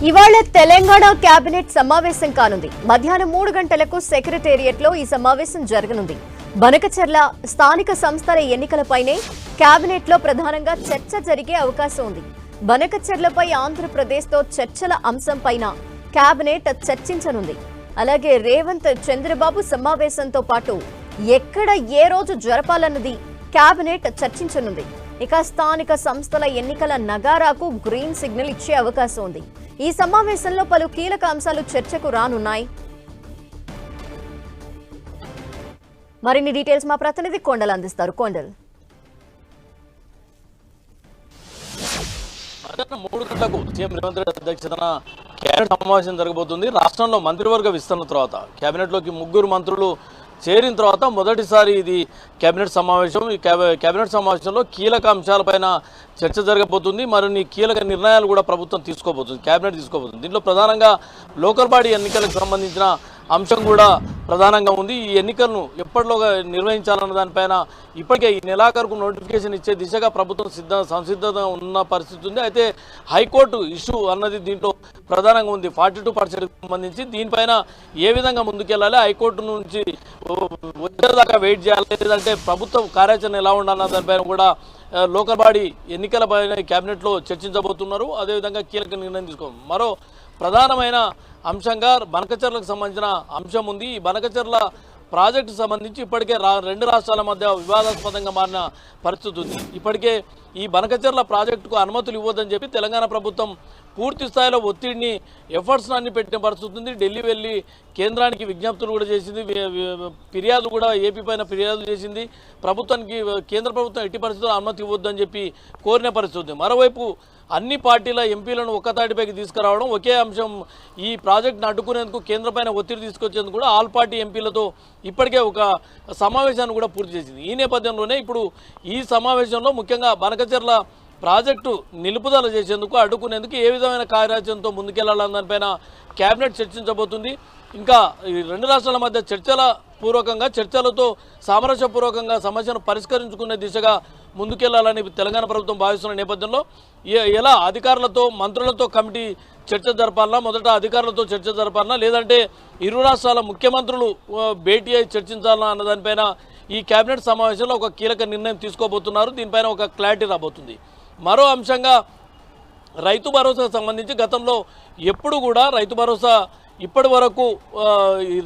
ఇవాళ తెలంగాణ కేబినెట్ సమావేశం కానుంది. మధ్యాహ్నం 3 గంటలకు సెక్రటేరియట్ లో ఈ సమావేశం జరగనుంది. బనకచెర్ల స్థానిక సంస్థల ఎన్నికలపైనే కేబినెట్ లో ప్రధానంగా చర్చ జరిగే అవకాశం ఉంది. బనకచెర్లపై ఆంధ్రప్రదేశ్ తో చర్చల అంశంపైన కేబినెట్ చర్చించనుంది. అలాగే రేవంత్ చంద్రబాబు సమావేశంతో పాటు ఎక్కడ ఏ రోజు జరపాలన్నది కేబినెట్ చర్చించనుంది. ఇక స్థానిక సంస్థల ఎన్నికల నగారాకు గ్రీన్ సిగ్నల్ ఇచ్చే అవకాశం ఉంది. ఈ సమావేశంలో పలు కీలక అంశాలు చర్చకు రానున్నాయి. మరిన్ని డీటెయిల్స్ మా ప్రతినిధి కొండల్ అందిస్తారు. కొండల్, 3 గంటలకు సీఎం రేవంత్ రెడ్డి అధ్యక్షతన కేబినెట్ సమావేశం జరగబోతుంది. రాష్ట్రంలో మంత్రివర్గ విస్తరణ తర్వాత కేబినెట్లోకి 3 మంత్రులు చేరిన తర్వాత మొదటిసారి ఇది కేబినెట్ సమావేశం. ఈ కేబినెట్ సమావేశంలో కీలక అంశాలపైన చర్చ జరగబోతుంది. మరిన్ని కీలక నిర్ణయాలు కూడా ప్రభుత్వం తీసుకోబోతుంది, కేబినెట్ తీసుకోబోతుంది. దీంట్లో ప్రధానంగా లోకల్ బాడీ ఎన్నికలకు సంబంధించిన అంశం కూడా ప్రధానంగా ఉంది. ఈ ఎన్నికలను ఎప్పటిలోగా నిర్వహించాలన్న దానిపైన ఇప్పటికే ఈ నెలాఖరుకు నోటిఫికేషన్ ఇచ్చే దిశగా ప్రభుత్వం సంసిద్ధత ఉన్న పరిస్థితి ఉంది. అయితే హైకోర్టు ఇష్యూ అన్నది దీంట్లో ప్రధానంగా ఉంది. 42% సంబంధించి దీనిపైన ఏ విధంగా ముందుకెళ్ళాలి, హైకోర్టు నుంచి వచ్చేదాకా వెయిట్ చేయాలి, లేదంటే ప్రభుత్వం కార్యాచరణ ఎలా ఉండాలన్న దానిపైన కూడా లోకల్ బాడీ ఎన్నికలపైన కేబినెట్లో చర్చించబోతున్నారు. అదేవిధంగా కీలక నిర్ణయం తీసుకోవాలి. మరో ప్రధానమైన అంశంగా బనకచెర్లకు సంబంధించిన అంశం ఉంది. ఈ బనకచెర్ల ప్రాజెక్టు సంబంధించి ఇప్పటికే 2 రాష్ట్రాల మధ్య వివాదాస్పదంగా మారిన పరిస్థితి ఉంది. ఇప్పటికే ఈ బనకచెర్ల ప్రాజెక్టుకు అనుమతులు ఇవ్వద్దని చెప్పి తెలంగాణ ప్రభుత్వం పూర్తి స్థాయిలో ఒత్తిడిని ఎఫర్ట్స్ అన్ని పెట్టిన పరిస్థితి ఉంది. ఢిల్లీ వెళ్ళి కేంద్రానికి విజ్ఞప్తులు కూడా చేసింది, ఫిర్యాదు కూడా ఏపీ పైన ఫిర్యాదు చేసింది. ప్రభుత్వానికి కేంద్ర ప్రభుత్వం ఎట్టి పరిస్థితుల్లో అనుమతి ఇవ్వద్దని చెప్పి కోరిన పరిస్థితి ఉంది. మరోవైపు అన్ని పార్టీల ఎంపీలను ఒక్కతాటిపైకి తీసుకురావడం, ఒకే అంశం ఈ ప్రాజెక్టును అడ్డుకునేందుకు కేంద్ర పైన ఒత్తిడి తీసుకొచ్చేందుకు కూడా ఆల్ పార్టీ ఎంపీలతో ఇప్పటికే ఒక సమావేశాన్ని కూడా పూర్తి చేసింది. ఈ నేపథ్యంలోనే ఇప్పుడు ఈ సమావేశంలో ముఖ్యంగా బనకచెర్ల ప్రాజెక్టు నిలుపుదల చేసేందుకు అడ్డుకునేందుకు ఏ విధమైన కార్యాచరణతో ముందుకెళ్లాలన్న దానిపైన కేబినెట్ చర్చించబోతుంది. ఇంకా ఈ 2 రాష్ట్రాల మధ్య చర్చలతో సామరస్యపూర్వకంగా సమస్యను పరిష్కరించుకునే దిశగా ముందుకెళ్లాలని తెలంగాణ ప్రభుత్వం భావిస్తున్న నేపథ్యంలో ఎలా అధికారులతో మంత్రులతో కమిటీ చర్చ జరపాలన్నా, మొదట అధికారులతో చర్చ జరపాలన్నా, లేదంటే 2 రాష్ట్రాల ముఖ్యమంత్రులు భేటీ అయి చర్చించాలన్నా అన్న దానిపైన ఈ కేబినెట్ సమావేశంలో ఒక కీలక నిర్ణయం తీసుకోబోతున్నారు. దీనిపైన ఒక క్లారిటీ రాబోతుంది. మరో అంశంగా రైతు భరోసాకు సంబంధించి గతంలో ఎప్పుడు కూడా రైతు భరోసా ఇప్పటి వరకు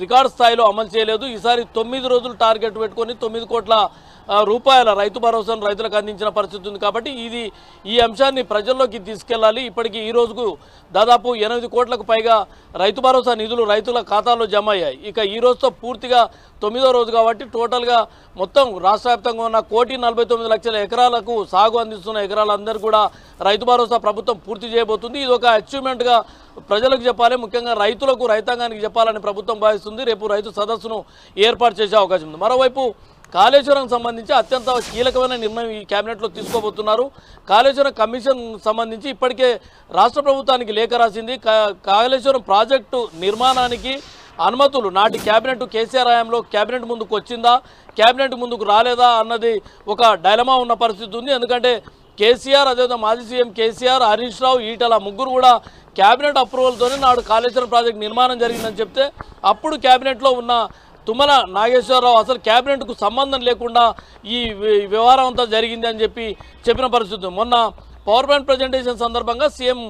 రికార్డు స్థాయిలో అమలు చేయలేదు. ఈసారి 9 రోజులు టార్గెట్ పెట్టుకొని 9 కోట్ల రూపాయల రైతు భరోసాను రైతులకు అందించిన పరిస్థితి ఉంది. కాబట్టి ఈ అంశాన్ని ప్రజల్లోకి తీసుకెళ్లాలి. ఇప్పటికీ ఈ రోజుకు దాదాపు 8 కోట్లకు పైగా రైతు భరోసా నిధులు రైతుల ఖాతాల్లో జమ అయ్యాయి. ఇక ఈ రోజుతో పూర్తిగా 9వ రోజు కాబట్టి టోటల్గా మొత్తం రాష్ట్ర వ్యాప్తంగా ఉన్న 1,49,00,000 ఎకరాలకు సాగు అందిస్తున్న ఎకరాలందరూ కూడా రైతు భరోసా ప్రభుత్వం పూర్తి చేయబోతుంది. ఇది ఒక అచీవ్మెంట్గా ప్రజలకు చెప్పాలి, ముఖ్యంగా రైతులకు, రైతాంగానికి చెప్పాలని ప్రభుత్వం భావిస్తుంది. రేపు రైతు సదస్సును ఏర్పాటు చేసే అవకాశం ఉంది. మరోవైపు కాళేశ్వరం సంబంధించి అత్యంత కీలకమైన నిర్ణయం ఈ కేబినెట్లో తీసుకోబోతున్నారు. కాళేశ్వరం కమిషన్ సంబంధించి ఇప్పటికే రాష్ట్ర ప్రభుత్వానికి లేఖ రాసింది. కాళేశ్వరం ప్రాజెక్టు నిర్మాణానికి అనుమతులు నాటి కేబినెట్ కేసీఆర్ హయాంలో కేబినెట్ ముందుకు వచ్చిందా, కేబినెట్ ముందుకు రాలేదా అన్నది ఒక డైలమా ఉన్న పరిస్థితి ఉంది. ఎందుకంటే కేసీఆర్, అదేవిధంగా మాజీ సీఎం కేసీఆర్, హరీష్ రావు, ఈటల ముగ్గురు కూడా కేబినెట్ అప్రూవల్తోనే నాడు కాళేశ్వరం ప్రాజెక్ట్ నిర్మాణం జరిగిందని చెప్తే అప్పుడు కేబినెట్లో ఉన్న తుమ్మల నాగేశ్వరరావు అసలు కేబినెట్కు సంబంధం లేకుండా ఈ వ్యవహారం అంతా జరిగింది అని చెప్పిన పరిస్థితి. మొన్న పవర్ పాయింట్ ప్రజెంటేషన్ సందర్భంగా సీఎం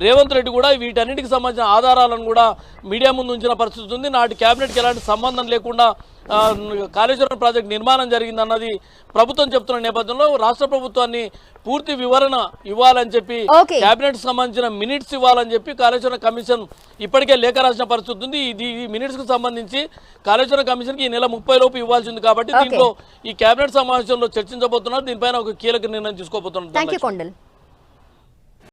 రేవంత్ రెడ్డి కూడా వీటన్నిటికి సంబంధించిన ఆధారాలను కూడా మీడియా ముందు ఉంచిన పరిస్థితి ఉంది. నాటి కేబినెట్కి ఎలాంటి సంబంధం లేకుండా కాళేశ్వరం ప్రాజెక్ట్ నిర్మాణం జరిగిందన్నది ప్రభుత్వం చెప్తున్న నేపథ్యంలో రాష్ట్ర ప్రభుత్వాన్ని పూర్తి వివరణ ఇవ్వాలని చెప్పి, కేబినెట్ సంబంధించిన మినిట్స్ ఇవ్వాలని చెప్పి కాళేశ్వరం కమిషన్ ఇప్పటికే లేఖ రాసిన పరిస్థితి ఉంది. ఈ మినిట్స్ కు సంబంధించి కాళేశ్వరం కమిషన్ కి ఈ నెల 30 లోపు ఇవ్వాల్సి ఉంది. కాబట్టి దీంట్లో ఈ కేబినెట్ సమావేశంలో చర్చించబోతున్నారు. దీనిపైన ఒక కీలక నిర్ణయం తీసుకోబోతున్నారు.